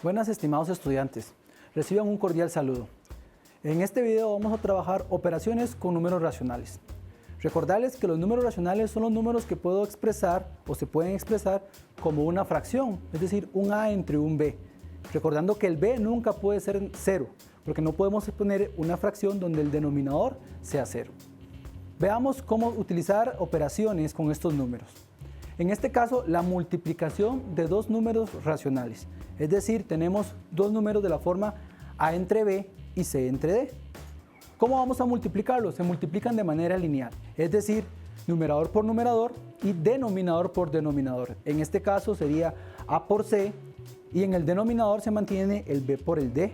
Buenas estimados estudiantes, reciban un cordial saludo. En este video vamos a trabajar operaciones con números racionales. Recordarles que los números racionales son los números que puedo expresar o se pueden expresar como una fracción, es decir, un A entre un B. Recordando que el B nunca puede ser 0, porque no podemos poner una fracción donde el denominador sea 0. Veamos cómo utilizar operaciones con estos números. En este caso, la multiplicación de dos números racionales. Es decir, tenemos dos números de la forma A entre B y C entre D. ¿Cómo vamos a multiplicarlos? Se multiplican de manera lineal, es decir, numerador por numerador y denominador por denominador. En este caso sería A por C y en el denominador se mantiene el B por el D.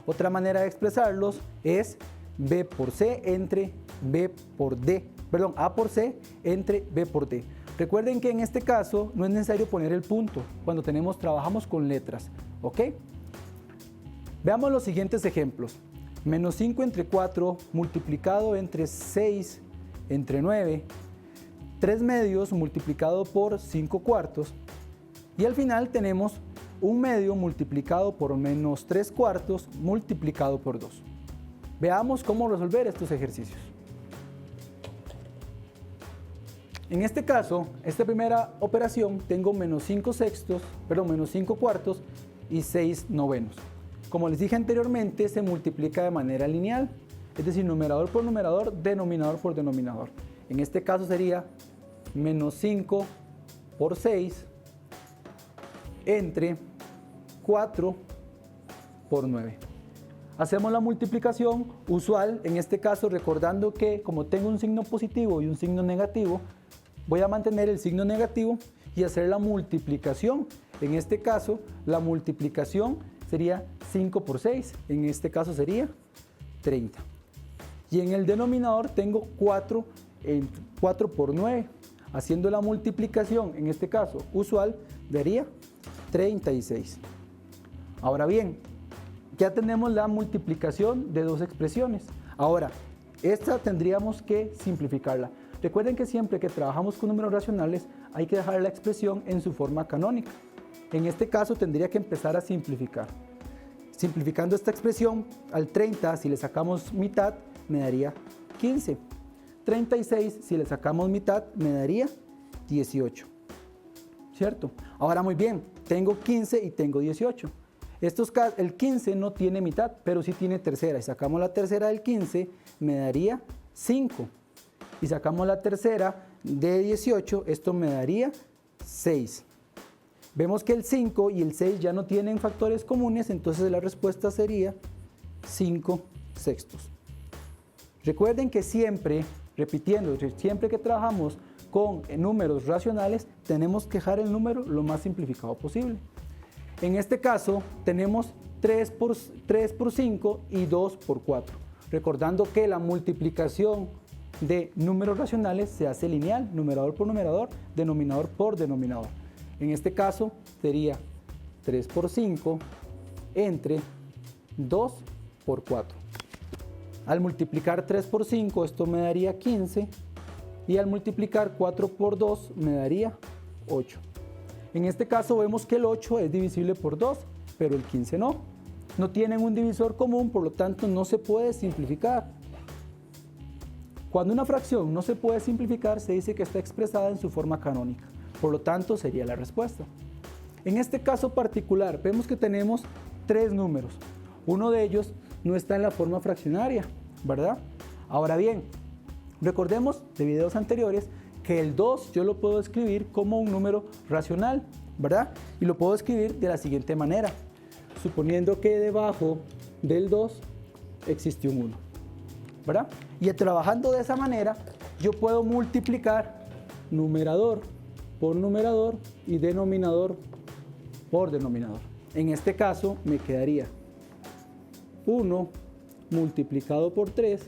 Otra manera de expresarlos es B por C entre B por D. Perdón, A por C entre B por D. Recuerden que en este caso no es necesario poner el punto cuando trabajamos con letras, ¿ok? Veamos los siguientes ejemplos. Menos 5 entre 4 multiplicado entre 6 entre 9, 3 medios multiplicado por 5 cuartos y al final tenemos un medio multiplicado por menos 3 cuartos multiplicado por 2. Veamos cómo resolver estos ejercicios. En este caso, esta primera operación tengo menos 5 cuartos y 6 novenos. Como les dije anteriormente, se multiplica de manera lineal, es decir, numerador por numerador, denominador por denominador. En este caso sería menos 5 por 6 entre 4 por 9. Hacemos la multiplicación usual, en este caso recordando que como tengo un signo positivo y un signo negativo, voy a mantener el signo negativo y hacer la multiplicación. En este caso, la multiplicación sería 5 por 6, en este caso sería 30. Y en el denominador tengo 4 por 9. Haciendo la multiplicación, en este caso usual, daría 36. Ahora bien, ya tenemos la multiplicación de dos expresiones. Ahora, esta tendríamos que simplificarla. Recuerden que siempre que trabajamos con números racionales hay que dejar la expresión en su forma canónica. En este caso tendría que empezar a simplificar. Simplificando esta expresión, al 30 si le sacamos mitad me daría 15. 36 si le sacamos mitad me daría 18. ¿Cierto? Ahora muy bien, tengo 15 y tengo 18. El 15 no tiene mitad, pero sí tiene tercera. Si sacamos la tercera del 15 me daría 5. Y sacamos la tercera de 18, esto me daría 6. Vemos que el 5 y el 6 ya no tienen factores comunes, entonces la respuesta sería 5 sextos. Recuerden que siempre, repitiendo, siempre que trabajamos con números racionales, tenemos que dejar el número lo más simplificado posible. En este caso, tenemos 3 por 5 y 2 por 4. Recordando que la multiplicación de números racionales se hace lineal, numerador por numerador, denominador por denominador. En este caso sería 3 por 5 entre 2 por 4. Al multiplicar 3 por 5 esto me daría 15 y al multiplicar 4 por 2 me daría 8. En este caso vemos que el 8 es divisible por 2, pero el 15 no. No tienen un divisor común, por lo tanto no se puede simplificar. Cuando una fracción no se puede simplificar, se dice que está expresada en su forma canónica. Por lo tanto, sería la respuesta. En este caso particular, vemos que tenemos tres números. Uno de ellos no está en la forma fraccionaria, ¿verdad? Ahora bien, recordemos de videos anteriores que el 2 yo lo puedo escribir como un número racional, ¿verdad? Y lo puedo escribir de la siguiente manera. Suponiendo que debajo del 2 existe un 1. ¿Verdad? Y trabajando de esa manera, yo puedo multiplicar numerador por numerador y denominador por denominador. En este caso me quedaría 1 multiplicado por 3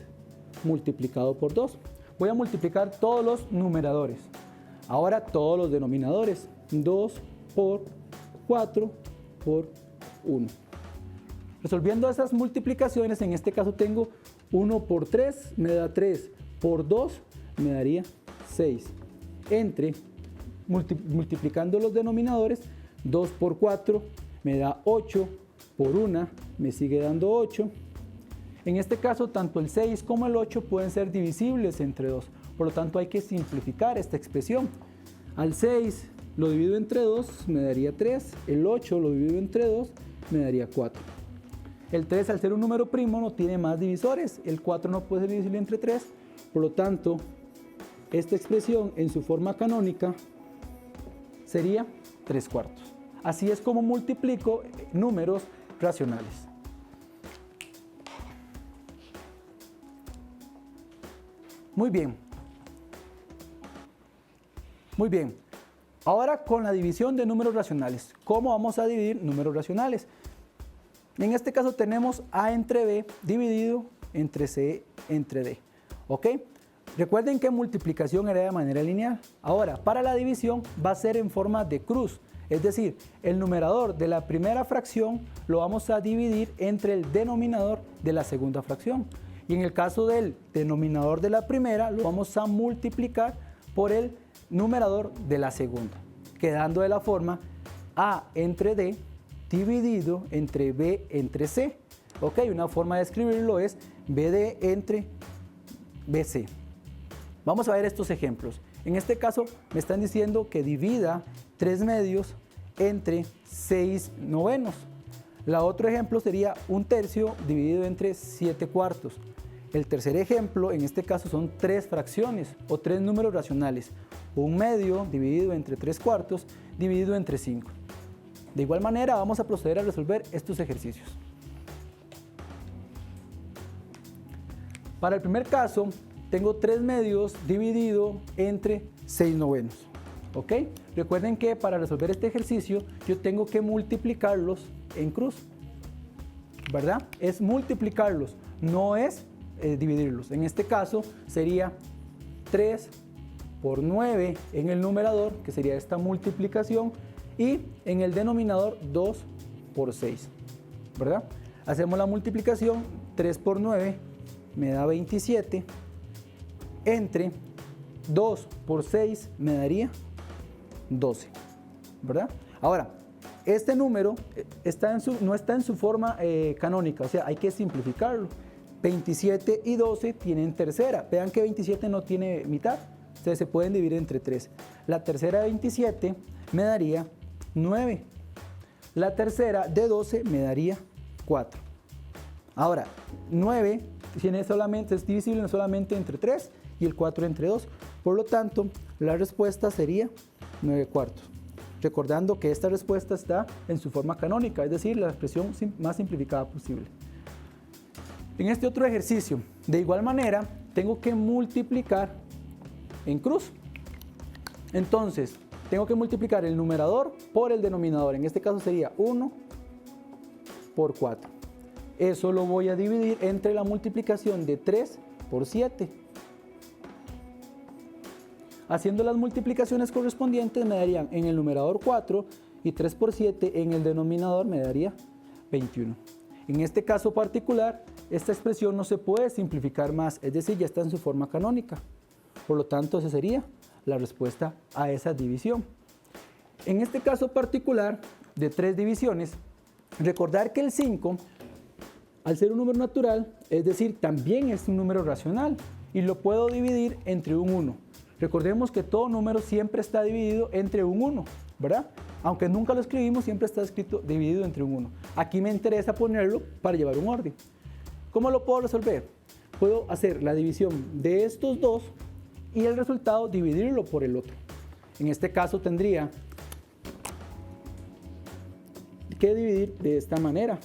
multiplicado por 2. Voy a multiplicar todos los numeradores. Ahora todos los denominadores. 2 por 4 por 1. Resolviendo esas multiplicaciones, en este caso tengo 1 por 3 me da 3, por 2 me daría 6. Entre, multiplicando los denominadores, 2 por 4 me da 8 por 1, me sigue dando 8. En este caso, tanto el 6 como el 8 pueden ser divisibles entre 2. Por lo tanto, hay que simplificar esta expresión. Al 6 lo divido entre 2, me daría 3. El 8 lo divido entre 2, me daría 4. El 3, al ser un número primo, no tiene más divisores. El 4 no puede ser divisible entre 3. Por lo tanto, esta expresión en su forma canónica sería 3/4. Así es como multiplico números racionales. Muy bien. Muy bien. Ahora con la división de números racionales. ¿Cómo vamos a dividir números racionales? En este caso tenemos A entre B dividido entre C entre D. ¿Ok? Recuerden que multiplicación era de manera lineal. Ahora, para la división va a ser en forma de cruz. Es decir, el numerador de la primera fracción lo vamos a dividir entre el denominador de la segunda fracción. Y en el caso del denominador de la primera, lo vamos a multiplicar por el numerador de la segunda, quedando de la forma A entre D dividido entre B entre C. Ok, una forma de escribirlo es BD entre BC. Vamos a ver estos ejemplos. En este caso me están diciendo que divida 3 medios entre 6 novenos. La otro ejemplo sería 1/3 dividido entre 7/4. El tercer ejemplo, en este caso, son 3 fracciones o 3 números racionales. 1 medio dividido entre 3/4 dividido entre 5. De igual manera vamos a proceder a resolver estos ejercicios. Para el primer caso, tengo 3 medios dividido entre 6 novenos. ¿Ok? Recuerden que para resolver este ejercicio yo tengo que multiplicarlos en cruz. ¿Verdad? Es multiplicarlos, no es dividirlos. En este caso sería 3 por 9 en el numerador, que sería esta multiplicación, y en el denominador 2 por 6. ¿Verdad? Hacemos la multiplicación, 3 por 9 me da 27, entre 2 por 6 me daría 12, ¿verdad? Ahora, este número no está en su forma canónica, o sea, hay que simplificarlo. 27 y 12 tienen tercera. Vean que 27 no tiene mitad, entonces se pueden dividir entre 3. La tercera de 27 me daría 9. La tercera de 12 me daría 4. Ahora, 9 es divisible no solamente entre 3 y el 4 entre 2. Por lo tanto, la respuesta sería 9/4. Recordando que esta respuesta está en su forma canónica, es decir, la expresión más simplificada posible. En este otro ejercicio, de igual manera, tengo que multiplicar en cruz. Entonces, tengo que multiplicar el numerador por el denominador. En este caso sería 1 por 4. Eso lo voy a dividir entre la multiplicación de 3 por 7. Haciendo las multiplicaciones correspondientes me darían en el numerador 4 y 3 por 7 en el denominador me daría 21. En este caso particular, esta expresión no se puede simplificar más, es decir, ya está en su forma canónica. Por lo tanto, esa sería la respuesta a esa división. En este caso particular de 3 divisiones, recordar que el 5, al ser un número natural, es decir, también es un número racional y lo puedo dividir entre un 1. Recordemos que todo número siempre está dividido entre un 1, ¿verdad? Aunque nunca lo escribimos, siempre está escrito dividido entre un 1. Aquí me interesa ponerlo para llevar un orden. ¿Cómo lo puedo resolver? Puedo hacer la división de estos dos y el resultado dividirlo por el otro. En este caso tendría que dividir de esta manera,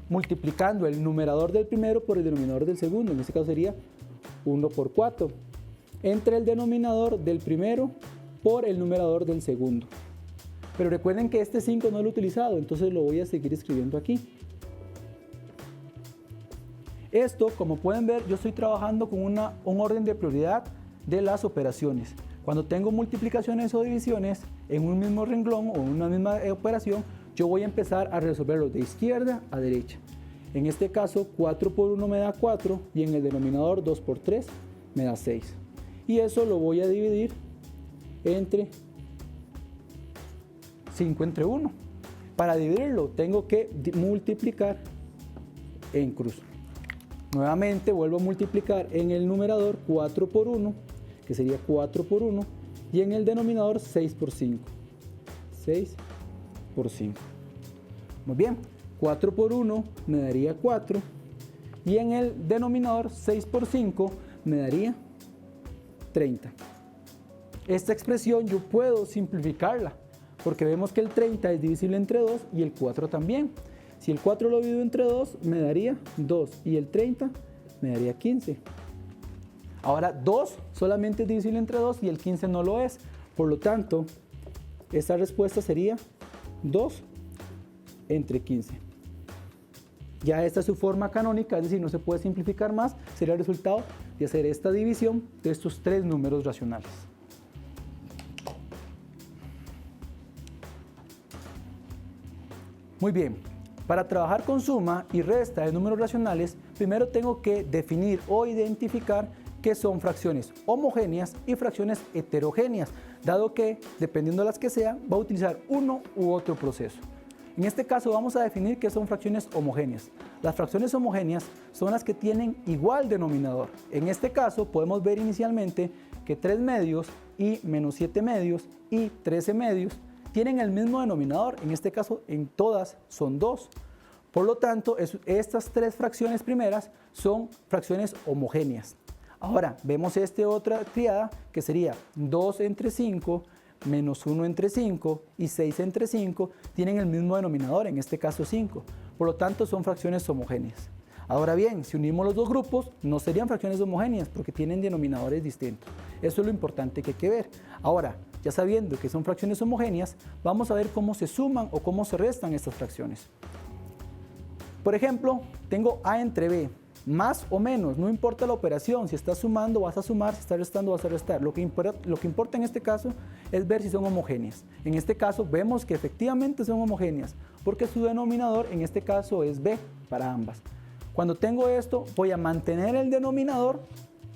multiplicando el numerador del primero por el denominador del segundo. En este caso sería 1 por 4, entre el denominador del primero por el numerador del segundo. Pero recuerden que este 5 no lo he utilizado, entonces lo voy a seguir escribiendo aquí. Esto, como pueden ver, yo estoy trabajando con un orden de prioridad de las operaciones. Cuando tengo multiplicaciones o divisiones en un mismo renglón o en una misma operación, yo voy a empezar a resolverlos de izquierda a derecha. En este caso, 4 por 1 me da 4 y en el denominador 2 por 3 me da 6. Y eso lo voy a dividir entre 5 entre 1. Para dividirlo tengo que multiplicar en cruz. Nuevamente vuelvo a multiplicar en el numerador 4 por 1, que sería 4 por 1, y en el denominador 6 por 5. 6 por 5. Muy bien, 4 por 1 me daría 4, y en el denominador 6 por 5 me daría 30. Esta expresión yo puedo simplificarla, porque vemos que el 30 es divisible entre 2 y el 4 también. Si el 4 lo divido entre 2, me daría 2 y el 30 me daría 15. Ahora 2 solamente es divisible entre 2 y el 15 no lo es. Por lo tanto, esta respuesta sería 2 entre 15. Ya esta es su forma canónica, es decir, no se puede simplificar más. Sería el resultado de hacer esta división de estos tres números racionales. Muy bien, para trabajar con suma y resta de números racionales, primero tengo que definir o identificar qué son fracciones homogéneas y fracciones heterogéneas, dado que, dependiendo de las que sean, va a utilizar uno u otro proceso. En este caso vamos a definir qué son fracciones homogéneas. Las fracciones homogéneas son las que tienen igual denominador. En este caso podemos ver inicialmente que 3 medios y menos 7 medios y 13 medios tienen el mismo denominador, en este caso en todas son 2. Por lo tanto, estas tres fracciones primeras son fracciones homogéneas. Ahora, vemos esta otra triada que sería 2 entre 5, menos 1 entre 5 y 6 entre 5, tienen el mismo denominador, en este caso 5. Por lo tanto, son fracciones homogéneas. Ahora bien, si unimos los dos grupos, no serían fracciones homogéneas porque tienen denominadores distintos. Eso es lo importante que hay que ver. Ahora, ya sabiendo que son fracciones homogéneas, vamos a ver cómo se suman o cómo se restan estas fracciones. Por ejemplo, tengo A entre B, más o menos, no importa la operación, si estás sumando vas a sumar, si estás restando vas a restar. Lo que importa en este caso es ver si son homogéneas. En este caso vemos que efectivamente son homogéneas, porque su denominador en este caso es B para ambas. Cuando tengo esto, voy a mantener el denominador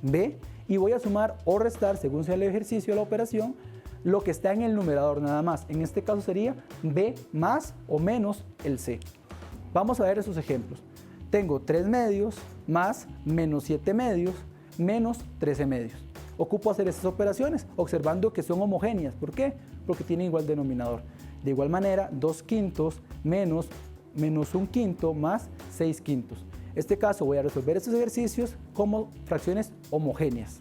B y voy a sumar o restar, según sea el ejercicio de la operación, lo que está en el numerador nada más. En este caso sería B más o menos el C. Vamos a ver esos ejemplos. Tengo 3 medios más menos 7 medios menos 13 medios. Ocupo hacer estas operaciones observando que son homogéneas. ¿Por qué? Porque tienen igual denominador. De igual manera, 2 quintos menos 1 quinto más 6 quintos. En este caso voy a resolver estos ejercicios como fracciones homogéneas.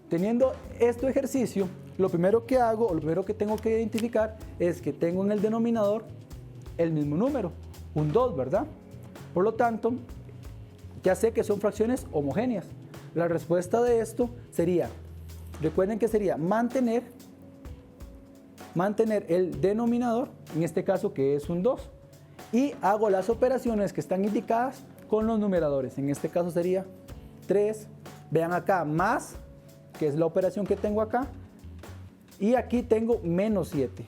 Teniendo este ejercicio, lo primero que hago, o lo primero que tengo que identificar es que tengo en el denominador el mismo número, un 2, ¿verdad? Por lo tanto, ya sé que son fracciones homogéneas. La respuesta de esto sería, recuerden que sería mantener el denominador, en este caso que es un 2, y hago las operaciones que están indicadas con los numeradores. En este caso sería 3, vean acá, más, que es la operación que tengo acá, y aquí tengo menos 7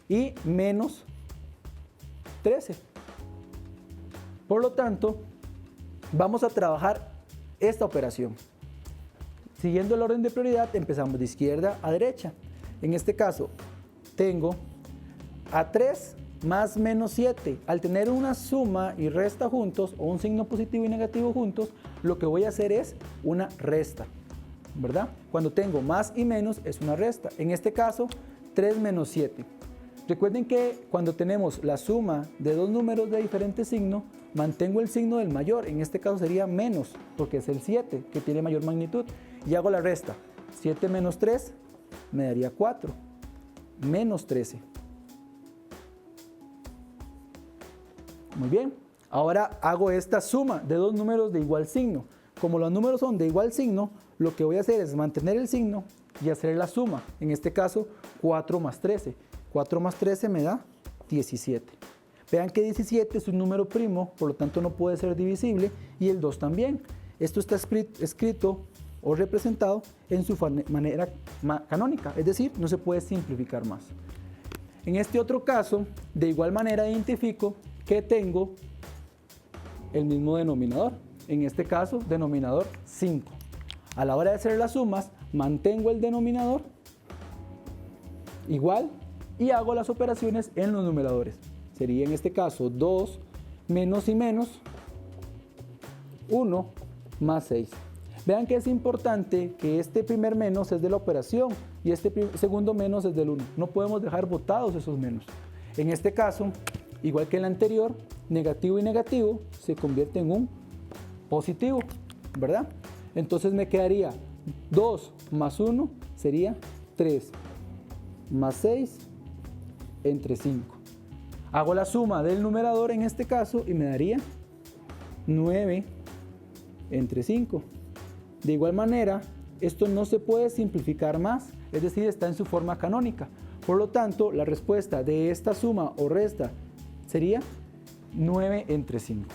y menos 13. Por lo tanto, vamos a trabajar esta operación. Siguiendo el orden de prioridad, empezamos de izquierda a derecha. En este caso, tengo a 3 más menos 7. Al tener una suma y resta juntos, o un signo positivo y negativo juntos, lo que voy a hacer es una resta, ¿verdad? Cuando tengo más y menos es una resta. En este caso, 3 menos 7. Recuerden que cuando tenemos la suma de dos números de diferente signo, mantengo el signo del mayor. En este caso sería menos, porque es el 7, que tiene mayor magnitud. Y hago la resta. 7 menos 3 me daría 4. Menos 13. Muy bien. Ahora hago esta suma de dos números de igual signo. Como los números son de igual signo, lo que voy a hacer es mantener el signo y hacer la suma. En este caso, 4 más 13. 4 más 13 me da 17. Vean que 17 es un número primo, por lo tanto no puede ser divisible, y el 2 también. Esto está escrito o representado en su manera canónica, es decir, no se puede simplificar más. En este otro caso, de igual manera identifico que tengo el mismo denominador. En este caso, denominador 5. A la hora de hacer las sumas, mantengo el denominador igual y hago las operaciones en los numeradores. Sería en este caso 2 menos y menos, 1 más 6. Vean que es importante que este primer menos es de la operación y este segundo menos es del 1. No podemos dejar botados esos menos. En este caso, igual que en el anterior, negativo y negativo se convierte en un positivo, ¿verdad? Entonces me quedaría 2 más 1 sería 3 más 6 entre 5. Hago la suma del numerador en este caso y me daría 9 entre 5. De igual manera, esto no se puede simplificar más, es decir, está en su forma canónica. Por lo tanto, la respuesta de esta suma o resta sería 9 entre 5.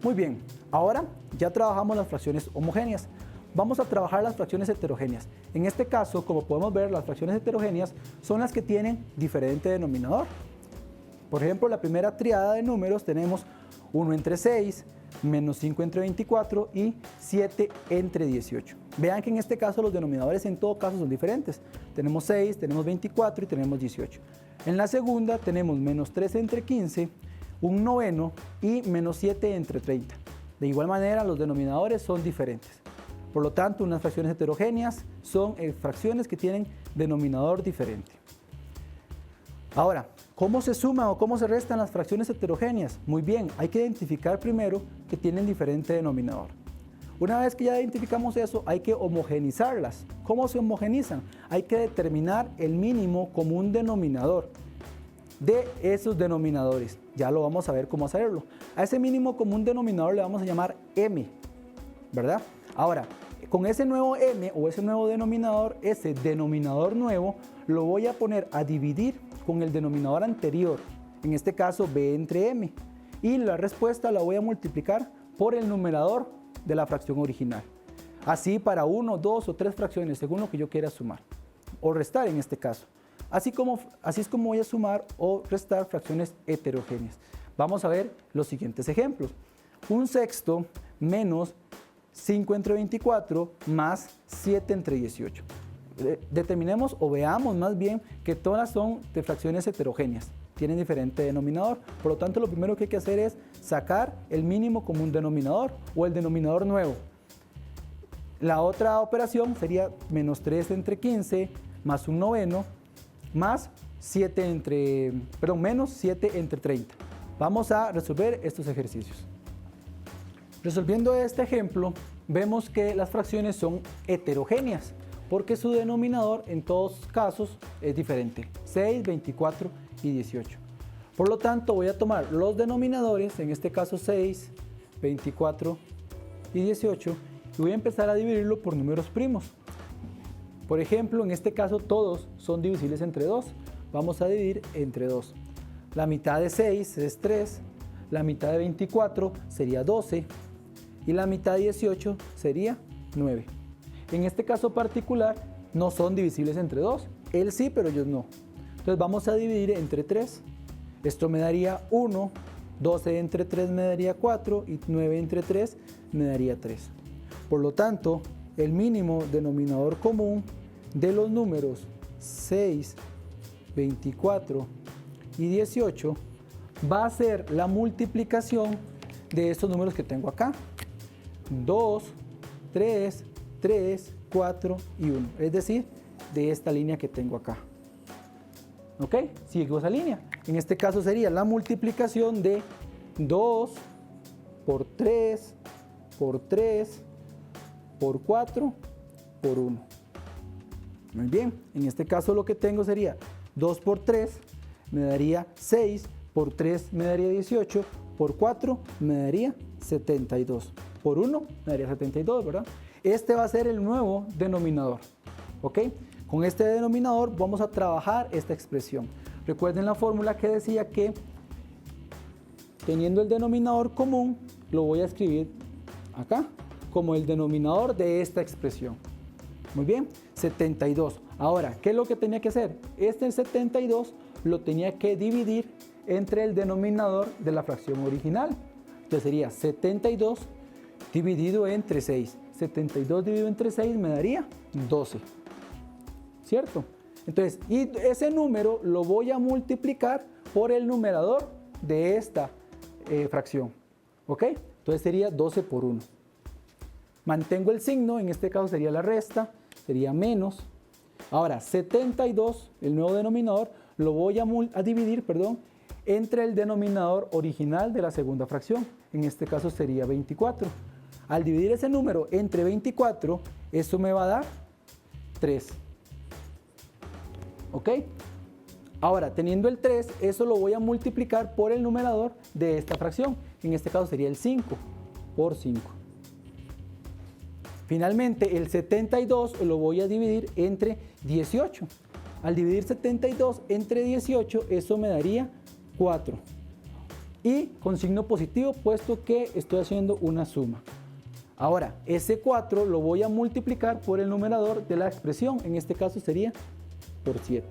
Muy bien, ahora ya trabajamos las fracciones homogéneas. Vamos a trabajar las fracciones heterogéneas. En este caso, como podemos ver, las fracciones heterogéneas son las que tienen diferente denominador. Por ejemplo, la primera triada de números tenemos 1 entre 6, menos 5 entre 24 y 7 entre 18. Vean que en este caso los denominadores en todo caso son diferentes. Tenemos 6, tenemos 24 y tenemos 18. En la segunda tenemos menos 3 entre 15, un noveno y menos 7 entre 30. De igual manera los denominadores son diferentes. Por lo tanto, unas fracciones heterogéneas son fracciones que tienen denominador diferente. Ahora, ¿cómo se suman o cómo se restan las fracciones heterogéneas? Muy bien, hay que identificar primero que tienen diferente denominador. Una vez que ya identificamos eso, hay que homogenizarlas. ¿Cómo se homogenizan? Hay que determinar el mínimo común denominador de esos denominadores. Ya lo vamos a ver cómo hacerlo. A ese mínimo común denominador le vamos a llamar m, ¿verdad? Ahora, con ese nuevo m o ese nuevo denominador, ese denominador nuevo, lo voy a poner a dividir con el denominador anterior, en este caso b entre m, y la respuesta la voy a multiplicar por el numerador de la fracción original. Así para 1, 2 o 3 fracciones, según lo que yo quiera sumar, o restar en este caso. Así es como voy a sumar o restar fracciones heterogéneas. Vamos a ver los siguientes ejemplos. 1/6 menos 5 entre 24 más 7 entre 18. Determinemos o veamos más bien que todas son de fracciones heterogéneas, tienen diferente denominador. Por lo tanto, lo primero que hay que hacer es sacar el mínimo común denominador o el denominador nuevo. La otra operación sería menos 3 entre 15 más un noveno más menos 7 entre 30. Vamos a resolver estos ejercicios. Resolviendo este ejemplo, vemos que las fracciones son heterogéneas porque su denominador en todos casos es diferente, 6, 24 y 18. Por lo tanto, voy a tomar los denominadores, en este caso 6, 24 y 18, y voy a empezar a dividirlo por números primos. Por ejemplo, en este caso todos son divisibles entre 2. Vamos a dividir entre 2. La mitad de 6 es 3, la mitad de 24 sería 12 y la mitad de 18 sería 9. En este caso particular no son divisibles entre 2. Él sí, pero ellos no. Entonces vamos a dividir entre 3. Esto me daría 1, 12 entre 3 me daría 4 y 9 entre 3 me daría 3. Por lo tanto, el mínimo denominador común de los números 6, 24 y 18 va a ser la multiplicación de estos números que tengo acá. 2, 3, 3, 4 y 1. Es decir, de esta línea que tengo acá. ¿Ok? Sigo esa línea. En este caso sería la multiplicación de 2 por 3, por 3, por 4, por 1. Muy bien. En este caso lo que tengo sería 2 por 3 me daría 6, por 3 me daría 18, por 4 me daría 72. Por 1 me daría 72, ¿verdad? Este va a ser el nuevo denominador. ¿Ok? Con este denominador vamos a trabajar esta expresión. Recuerden la fórmula que decía que teniendo el denominador común, lo voy a escribir acá como el denominador de esta expresión. Muy bien, 72. Ahora, ¿qué es lo que tenía que hacer? Este 72 lo tenía que dividir entre el denominador de la fracción original. Entonces sería 72 dividido entre 6. 72 dividido entre 6 me daría 12. ¿Cierto? Entonces, y ese número lo voy a multiplicar por el numerador de esta fracción. ¿Ok? Entonces sería 12 por 1. Mantengo el signo, en este caso sería la resta, sería menos. Ahora, 72, el nuevo denominador, lo voy a dividir, entre el denominador original de la segunda fracción. En este caso sería 24. Al dividir ese número entre 24, eso me va a dar 3. ¿Ok? Ahora, teniendo el 3, eso lo voy a multiplicar por el numerador de esta fracción. En este caso sería el 5 por 5. Finalmente, el 72 lo voy a dividir entre 18. Al dividir 72 entre 18, eso me daría 4. Y con signo positivo, puesto que estoy haciendo una suma. Ahora, ese 4 lo voy a multiplicar por el numerador de la expresión. En este caso sería por 7.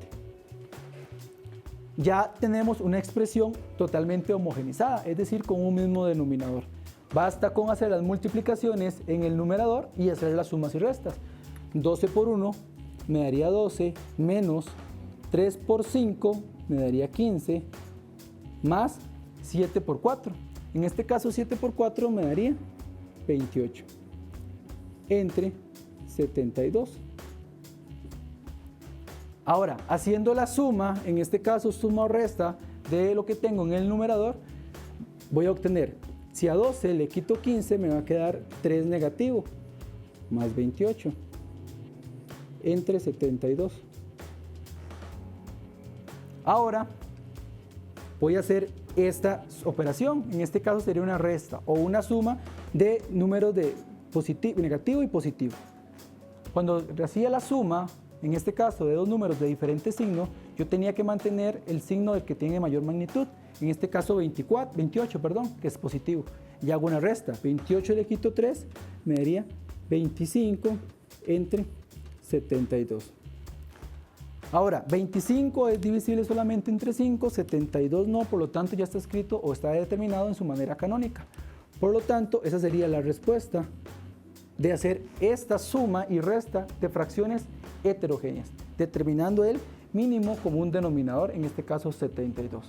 Ya tenemos una expresión totalmente homogeneizada, es decir, con un mismo denominador. Basta con hacer las multiplicaciones en el numerador y hacer las sumas y restas. 12 por 1 me daría 12, menos 3 por 5 me daría 15, más 7 por 4. En este caso 7 por 4 me daría 28, entre 72. Ahora, haciendo la suma, en este caso suma o resta de lo que tengo en el numerador, voy a obtener, si a 12 le quito 15, me va a quedar 3 negativo, más 28, entre 72. Ahora, voy a hacer esta operación. En este caso sería una resta o una suma de números de negativo y positivo. Cuando hacía la suma, en este caso de dos números de diferentes signos, yo tenía que mantener el signo del que tiene mayor magnitud. En este caso 28, que es positivo. Y hago una resta. 28 le quito 3, me daría 25 entre 72. Ahora, 25 es divisible solamente entre 5, 72 no, por lo tanto ya está escrito o está determinado en su manera canónica. Por lo tanto, esa sería la respuesta de hacer esta suma y resta de fracciones heterogéneas, determinando el mínimo común denominador, en este caso 72.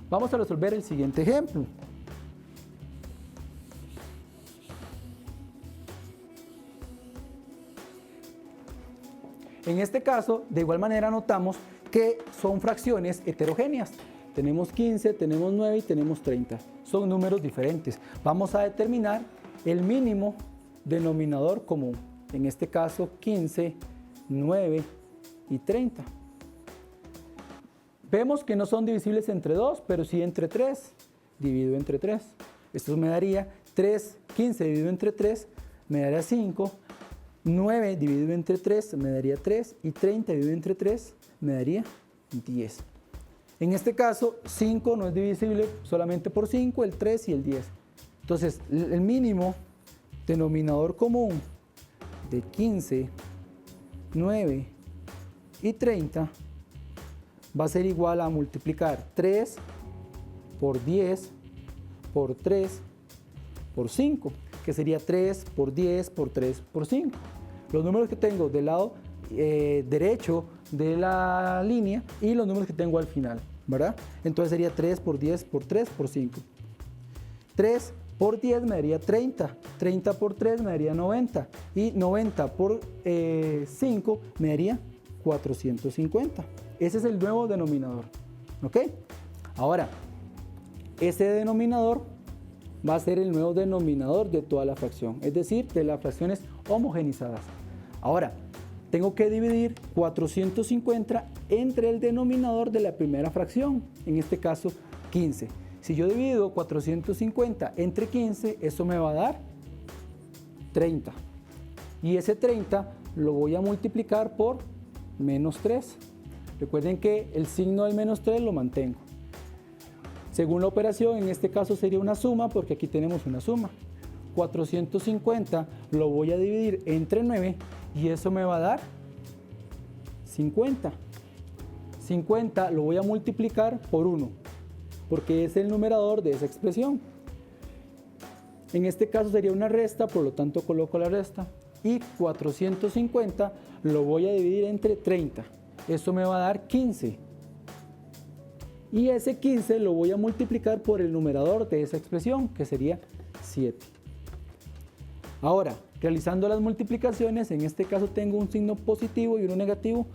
Vamos a resolver el siguiente ejemplo. En este caso, de igual manera notamos que son fracciones heterogéneas. Tenemos 15, tenemos 9 y tenemos 30. Son números diferentes. Vamos a determinar el mínimo denominador común. En este caso, 15, 9 y 30. Vemos que no son divisibles entre 2, pero sí entre 3. Divido entre 3. Esto me daría 15 dividido entre 3, me daría 5. 9 dividido entre 3 me daría 3 y 30 dividido entre 3 me daría 10. En este caso, 5 no es divisible solamente por 5, el 3 y el 10. Entonces, el mínimo denominador común de 15, 9 y 30 va a ser igual a multiplicar 3 por 10 por 3 por 5, que sería 3 por 10 por 3 por 5. Los números que tengo del lado derecho de la línea y los números que tengo al final, ¿verdad? Entonces sería 3 por 10 por 3 por 5. 3 por 10 me daría 30, 30 por 3 me daría 90 y 90 por 5 me daría 450. Ese es el nuevo denominador, ¿ok? Ahora, ese denominador va a ser el nuevo denominador de toda la fracción, es decir, de las fracciones homogenizadas. Ahora, tengo que dividir 450 entre el denominador de la primera fracción, en este caso 15. Si yo divido 450 entre 15, eso me va a dar 30. Y ese 30 lo voy a multiplicar por menos 3. Recuerden que el signo del menos 3 lo mantengo. Según la operación, en este caso sería una suma, porque aquí tenemos una suma. 450 lo voy a dividir entre 9 y eso me va a dar 50. 50 lo voy a multiplicar por 1, porque es el numerador de esa expresión. En este caso sería una resta, por lo tanto coloco la resta. Y 450 lo voy a dividir entre 30. Eso me va a dar 15. Y ese 15 lo voy a multiplicar por el numerador de esa expresión, que sería 7. Ahora, realizando las multiplicaciones, en este caso tengo un signo positivo y uno negativo.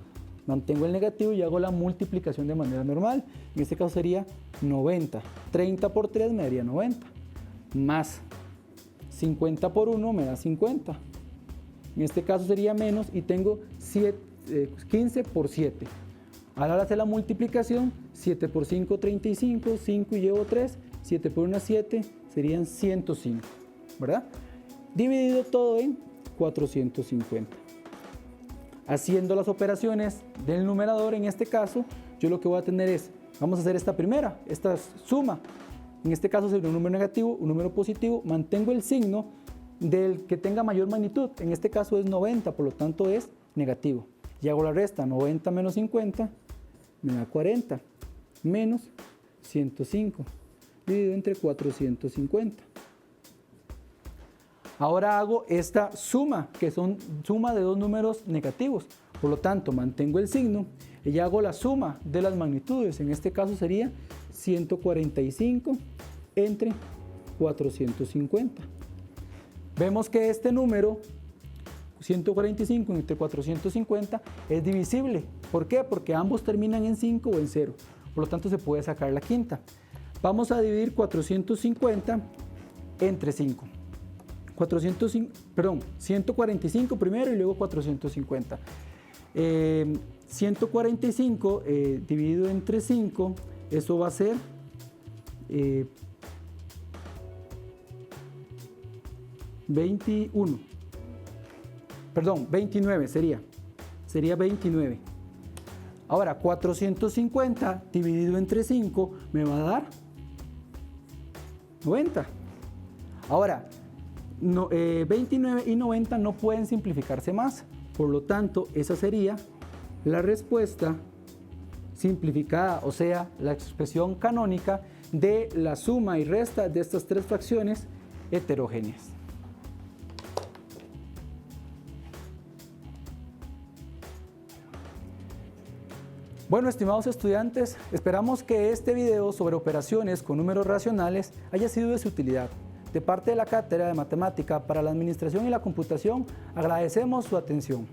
Mantengo el negativo y hago la multiplicación de manera normal. En este caso sería 90. 30 por 3 me daría 90. Más 50 por 1 me da 50. En este caso sería menos y tengo 15 por 7. Ahora hacer la multiplicación, 7 por 5, 35, 5 y llevo 3, 7 por 1, 7, serían 105, ¿verdad? Dividido todo en 450. Haciendo las operaciones del numerador, en este caso, yo lo que voy a tener es, vamos a hacer esta primera, esta suma. En este caso sería un número negativo, un número positivo, mantengo el signo del que tenga mayor magnitud, en este caso es 90, por lo tanto es negativo. Y hago la resta, 90 menos 50, me da 40, menos 105, dividido entre 450. Ahora hago esta suma, que son suma de dos números negativos, por lo tanto mantengo el signo y hago la suma de las magnitudes, en este caso sería 145 entre 450. Vemos que este número 145 entre 450 es divisible. ¿Por qué? Porque ambos terminan en 5 o en 0. Por lo tanto, se puede sacar la quinta. Vamos a dividir 450 entre 5. 145 primero y luego 450. 145 dividido entre 5, eso va a ser 29 sería 29. Ahora 450 dividido entre 5 me va a dar 90. Ahora 29 y 90 no pueden simplificarse más, por lo tanto esa sería la respuesta simplificada, o sea, la expresión canónica de la suma y resta de estas tres fracciones heterogéneas. Bueno, estimados estudiantes, esperamos que este video sobre operaciones con números racionales haya sido de su utilidad. De parte de la Cátedra de Matemática para la Administración y la Computación, agradecemos su atención.